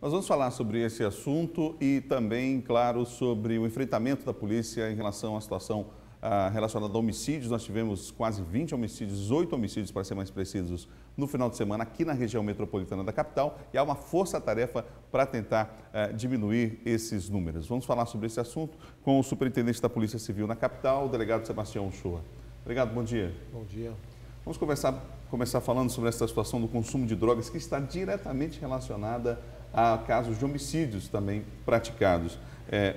Nós vamos falar sobre esse assunto e também, claro, sobre o enfrentamento da polícia em relação à situação relacionada a homicídios. Nós tivemos quase 20 homicídios, 18 homicídios, para ser mais precisos, no final de semana aqui na região metropolitana da capital, e há uma força-tarefa para tentar diminuir esses números. Vamos falar sobre esse assunto com o superintendente da Polícia Civil na capital, o delegado Sebastião Uchoa. Delegado, bom dia. Bom dia. Vamos começar falando sobre essa situação do consumo de drogas que está diretamente relacionada a casos de homicídios também praticados.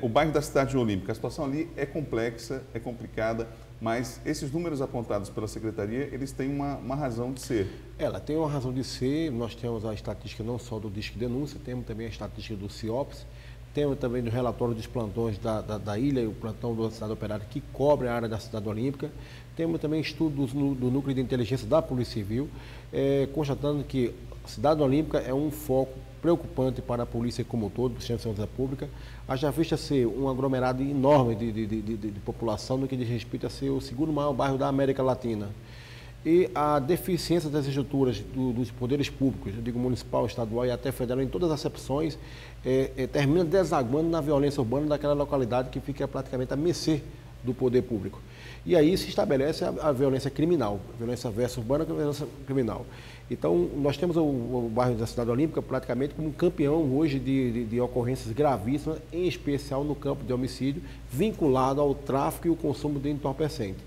O bairro da Cidade Olímpica, a situação ali é complexa, é complicada, mas esses números apontados pela Secretaria, eles têm uma razão de ser. Ela tem uma razão de ser. Nós temos a estatística não só do Disque Denúncia, temos também a estatística do CIOPS, temos também do relatório dos plantões da ilha e o plantão da Cidade Operária que cobre a área da Cidade Olímpica. Temos também estudos do Núcleo de Inteligência da Polícia Civil, constatando que a Cidade Olímpica é um foco preocupante para a polícia como um todo, para o sistema de segurança pública. Haja vista ser um aglomerado enorme de população, no que diz respeito a ser o segundo maior bairro da América Latina. E a deficiência das estruturas dos poderes públicos, eu digo municipal, estadual e até federal, em todas as acepções, termina desaguando na violência urbana daquela localidade que fica praticamente à mercê do poder público. E aí se estabelece a violência criminal, a violência versus urbana e a violência criminal. Então, nós temos o bairro da Cidade Olímpica praticamente como um campeão hoje de ocorrências gravíssimas, em especial no campo de homicídio, vinculado ao tráfico e o consumo de entorpecente.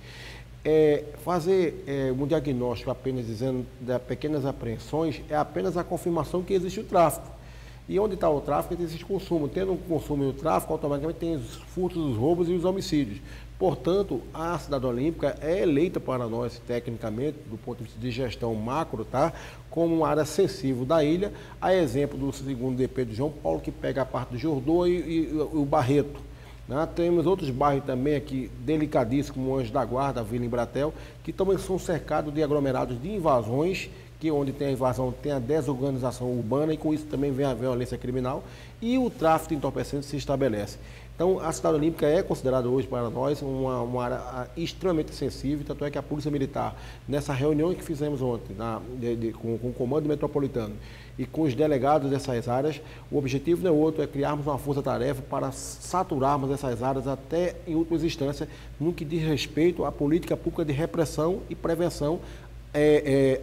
Fazer um diagnóstico apenas dizendo de pequenas apreensões é apenas a confirmação que existe o tráfico. E onde está o tráfico, existe consumo. Tendo um consumo e o tráfico, automaticamente tem os furtos, os roubos e os homicídios. Portanto, a Cidade Olímpica é eleita para nós, tecnicamente, do ponto de vista de gestão macro, tá? Como uma área sensível da ilha, a exemplo do segundo DP de João Paulo, que pega a parte do Jordô e o Barreto. Né? Temos outros bairros também aqui, delicadíssimos, como o Anjo da Guarda, a Vila Embratel, que também são cercados de aglomerados de invasões, que onde tem a invasão tem a desorganização urbana e com isso também vem a violência criminal e o tráfico de entorpecentes se estabelece. Então, a Cidade Olímpica é considerada hoje para nós uma área extremamente sensível, tanto é que a Polícia Militar, nessa reunião que fizemos ontem com o Comando Metropolitano e com os delegados dessas áreas, o objetivo não é outro, é criarmos uma força-tarefa para saturarmos essas áreas até, em últimas instâncias, no que diz respeito à política pública de repressão e prevenção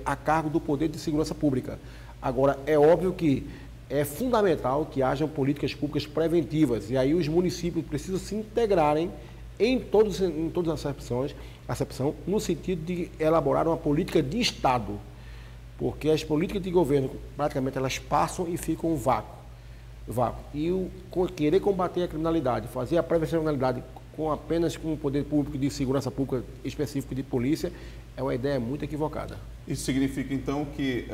a cargo do Poder de Segurança Pública. Agora, é óbvio que é fundamental que hajam políticas públicas preventivas e aí os municípios precisam se integrarem em todas as acepções, no sentido de elaborar uma política de Estado, porque as políticas de governo, praticamente, elas passam e ficam um vácuo. E querer combater a criminalidade, fazer a prevenção da criminalidade apenas com o poder público de segurança pública específico de polícia, é uma ideia muito equivocada. Isso significa, então, que,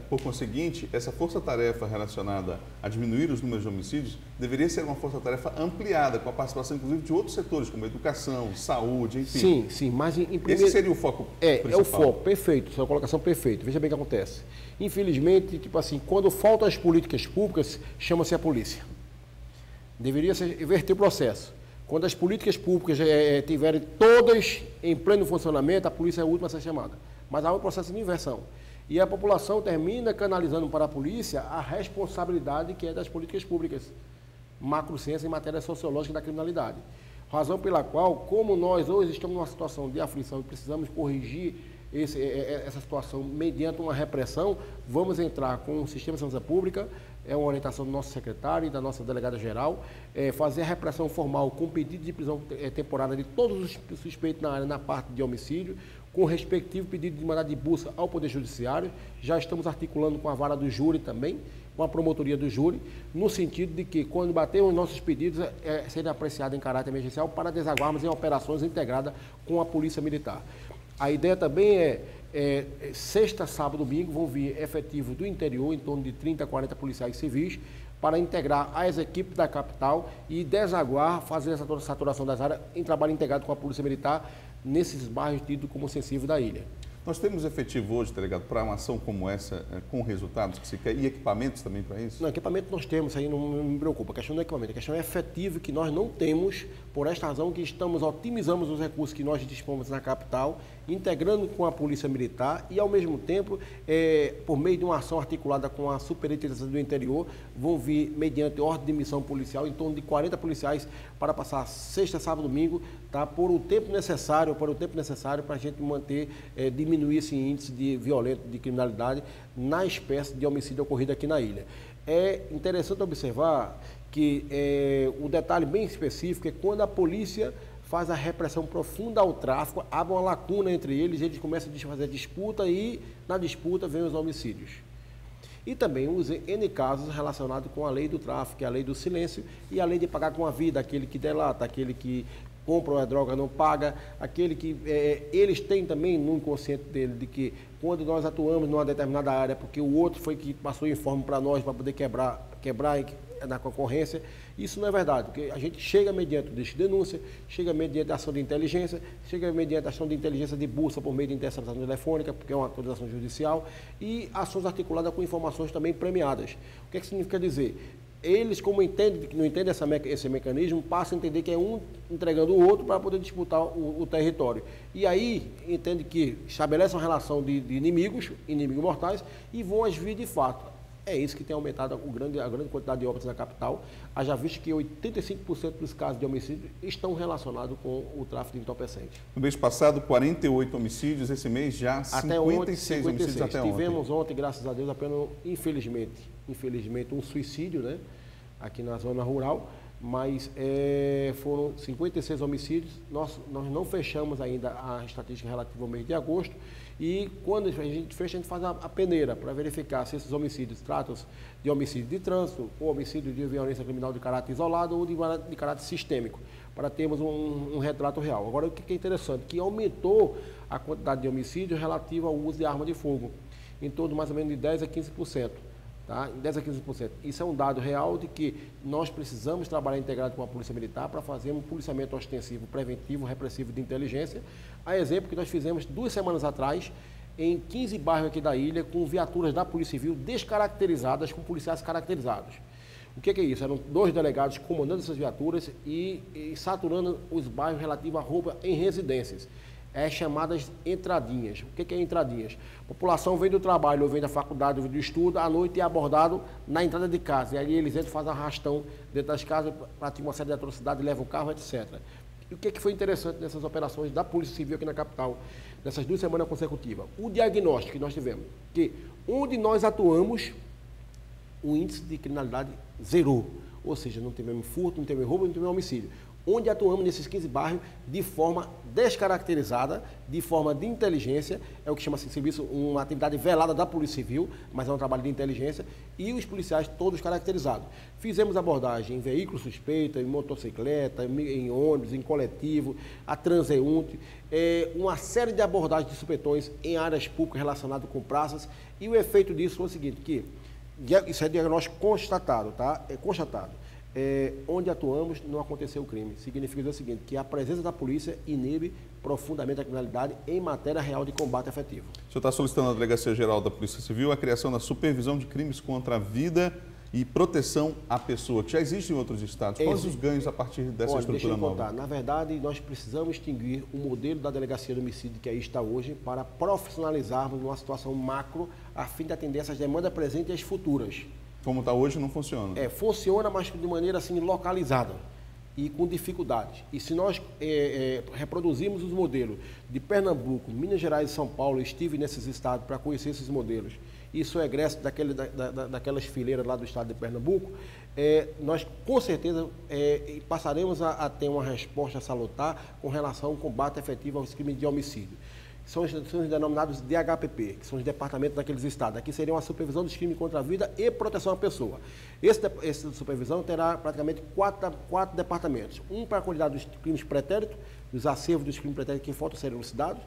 por conseguinte, essa força-tarefa relacionada a diminuir os números de homicídios deveria ser uma força-tarefa ampliada, com a participação, inclusive, de outros setores, como educação, saúde, enfim. Sim, mas em primeiro... Esse seria o foco principal. É o foco, perfeito, sua colocação perfeita. Veja bem o que acontece. Infelizmente, quando faltam as políticas públicas, chama-se a polícia. Deveria inverter o processo. Quando as políticas públicas estiverem todas em pleno funcionamento, a polícia é a última a ser chamada. Mas há um processo de inversão. E a população termina canalizando para a polícia a responsabilidade que é das políticas públicas, macrociência em matéria sociológica da criminalidade. Razão pela qual, como nós hoje estamos numa situação de aflição e precisamos corrigir essa situação mediante uma repressão, vamos entrar com o sistema de segurança pública, é uma orientação do nosso secretário e da nossa delegada-geral, fazer a repressão formal com pedido de prisão temporária de todos os suspeitos na área, na parte de homicídio, com o respectivo pedido de mandado de busca ao Poder Judiciário. Já estamos articulando com a vara do júri também, com a promotoria do júri, no sentido de que, quando baterem os nossos pedidos, serem apreciados em caráter emergencial para desaguarmos em operações integradas com a Polícia Militar. A ideia também sexta, sábado, domingo, vão vir efetivos do interior, em torno de 30 a 40 policiais civis, para integrar as equipes da capital e desaguar, fazer essa saturação das áreas em trabalho integrado com a Polícia Militar nesses bairros tidos como sensíveis da ilha. Nós temos efetivo hoje, delegado, para uma ação como essa, com resultados que se quer, e equipamentos também para isso? Não, equipamento nós temos, aí não me preocupa. A questão não é equipamento, a questão é efetivo que nós não temos, por esta razão que otimizamos os recursos que nós dispomos na capital integrando com a Polícia Militar e, ao mesmo tempo, por meio de uma ação articulada com a Superintendencia do Interior, vão vir, mediante ordem de missão policial, em torno de 40 policiais para passar sexta, sábado, domingo, tá, por o tempo necessário para a gente manter, diminuir esse índice de violento, de criminalidade na espécie de homicídio ocorrido aqui na ilha. É interessante observar que o detalhe bem específico é quando a polícia faz a repressão profunda ao tráfico, abre uma lacuna entre eles começam a fazer disputa e, na disputa, vem os homicídios. E também os N casos relacionados com a lei do tráfico, que é a lei do silêncio, e a lei de pagar com a vida, aquele que delata, aquele que compra a droga não paga, aquele que eles têm também no inconsciente dele de que quando nós atuamos numa determinada área, porque o outro foi que passou o informe para nós para poder quebrar na concorrência, isso não é verdade, porque a gente chega mediante o disco de denúncia, chega mediante a ação de inteligência, chega mediante a ação de inteligência de busca por meio de interceptação telefônica, porque é uma autorização judicial, e ações articuladas com informações também premiadas. O que é que significa dizer? Eles, como não entendem esse mecanismo, passam a entender que é um entregando o outro para poder disputar o território. E aí, entende que estabelece uma relação de inimigos mortais, e vão agir de fato. É isso que tem aumentado a grande quantidade de óbitos na capital, haja visto que 85% dos casos de homicídio estão relacionados com o tráfico de entorpecentes. No mês passado, 48 homicídios, esse mês já 56 homicídios até ontem. Tivemos ontem, graças a Deus, apenas, infelizmente, um suicídio, né, aqui na zona rural, mas foram 56 homicídios. Nós não fechamos ainda a estatística relativa ao mês de agosto, e quando a gente fecha, a gente faz a peneira para verificar se esses homicídios tratam-se de homicídio de trânsito, ou homicídio de violência criminal de caráter isolado, ou de caráter sistêmico, para termos um retrato real. Agora, o que é interessante, que aumentou a quantidade de homicídios relativa ao uso de arma de fogo, em torno de mais ou menos de 10% a 15%. Tá? 10% a 15%. Isso é um dado real de que nós precisamos trabalhar integrado com a Polícia Militar para fazer um policiamento ostensivo, preventivo, repressivo de inteligência. A exemplo que nós fizemos 2 semanas atrás, em 15 bairros aqui da ilha, com viaturas da Polícia Civil descaracterizadas, com policiais caracterizados. O que é isso? Eram 2 delegados comandando essas viaturas e saturando os bairros relativos a roubo em residências. Chamadas entradinhas. O que é entradinhas? A população vem do trabalho, ou vem da faculdade, ou vem do estudo, à noite é abordado na entrada de casa. E aí eles entram, fazem arrastão dentro das casas, praticam uma série de atrocidades, levam o carro, etc. E o que foi interessante nessas operações da Polícia Civil aqui na capital, nessas 2 semanas consecutivas? O diagnóstico que nós tivemos, que onde nós atuamos, o índice de criminalidade zerou. Ou seja, não tivemos furto, não tivemos roubo, não tivemos homicídio. Onde atuamos nesses 15 bairros de forma descaracterizada, de forma de inteligência, é o que chama-se serviço, uma atividade velada da Polícia Civil, mas é um trabalho de inteligência, e os policiais todos caracterizados. Fizemos abordagem em veículos suspeitos, em motocicleta, em ônibus, em coletivo, a transeunte, uma série de abordagens de supetões em áreas públicas relacionadas com praças, e o efeito disso foi o seguinte, que isso é diagnóstico constatado, tá? É constatado. Onde atuamos não aconteceu o crime. Significa o seguinte, que a presença da polícia inibe profundamente a criminalidade em matéria real de combate efetivo. O senhor está solicitando à Delegacia Geral da Polícia Civil a criação da supervisão de crimes contra a vida e proteção à pessoa, que já existe em outros estados. Quais os ganhos a partir dessa estrutura nova? Na verdade, nós precisamos extinguir o modelo da Delegacia de Homicídio que aí está hoje para profissionalizarmos uma situação macro a fim de atender essas demandas presentes e as futuras. Como está hoje, não funciona? Funciona, mas de maneira assim localizada e com dificuldades. E se nós reproduzirmos os modelos de Pernambuco, Minas Gerais e São Paulo, estive nesses estados para conhecer esses modelos, e sou egresso daquelas fileiras lá do estado de Pernambuco, nós com certeza passaremos a ter uma resposta salutar com relação ao combate efetivo aos crimes de homicídio. São os denominados DHPP, que são os departamentos daqueles estados. Aqui seria uma supervisão dos crimes contra a vida e proteção à pessoa. Essa supervisão terá praticamente quatro departamentos. Um para a qualidade dos crimes pretéritos, dos acervos dos crimes pretéritos que faltam serem elucidados.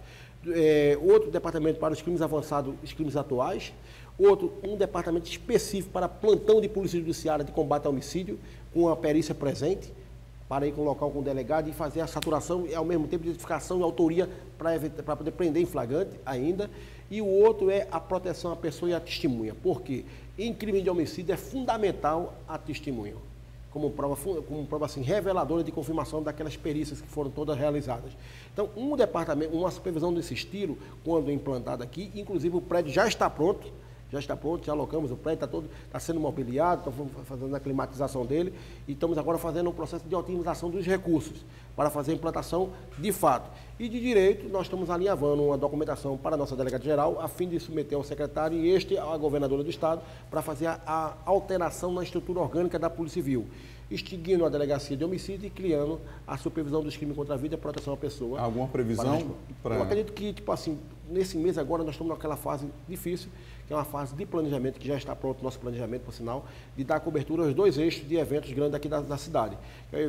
Outro departamento para os crimes avançados, os crimes atuais. Um departamento específico para plantão de polícia judiciária de combate ao homicídio, com a perícia presente, para ir com o local com o delegado e fazer a saturação e, ao mesmo tempo, identificação e autoria para poder prender em flagrante ainda. E o outro é a proteção à pessoa e à testemunha, porque em crime de homicídio é fundamental a testemunha. como prova assim, reveladora de confirmação daquelas perícias que foram todas realizadas. Então, um departamento, uma supervisão desse estilo, quando implantada aqui, inclusive o prédio já está pronto, já alocamos o prédio, está sendo mobiliado, estamos fazendo a climatização dele e estamos agora fazendo um processo de otimização dos recursos para fazer a implantação de fato. E de direito, nós estamos alinhavando uma documentação para a nossa delegada-geral, a fim de submeter ao secretário e à governadora do Estado, para fazer a alteração na estrutura orgânica da Polícia Civil, extinguindo a delegacia de homicídio e criando a supervisão dos crimes contra a vida e proteção à pessoa. Alguma previsão? Eu acredito que, nesse mês agora, nós estamos naquela fase difícil, que é uma fase de planejamento, que já está pronto o nosso planejamento, por sinal, de dar cobertura aos 2 eixos de eventos grandes aqui da cidade. É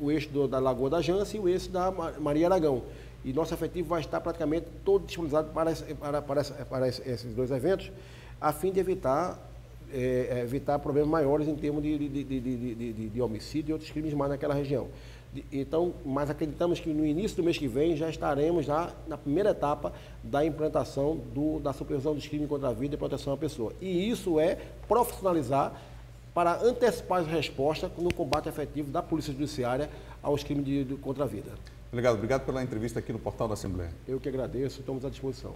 o eixo da Lagoa da Jance e o eixo da Maria Aragão. E nosso efetivo vai estar praticamente todo disponibilizado para esses 2 eventos, a fim de evitar problemas maiores em termos de homicídio e outros crimes mais naquela região. Então, mas acreditamos que no início do mês que vem já estaremos na primeira etapa da implantação da supervisão dos crimes contra a vida e proteção à pessoa. E isso é profissionalizar para antecipar as respostas no combate efetivo da Polícia Judiciária aos crimes contra a vida. Delegado, obrigado pela entrevista aqui no Portal da Assembleia. Eu que agradeço, estamos à disposição.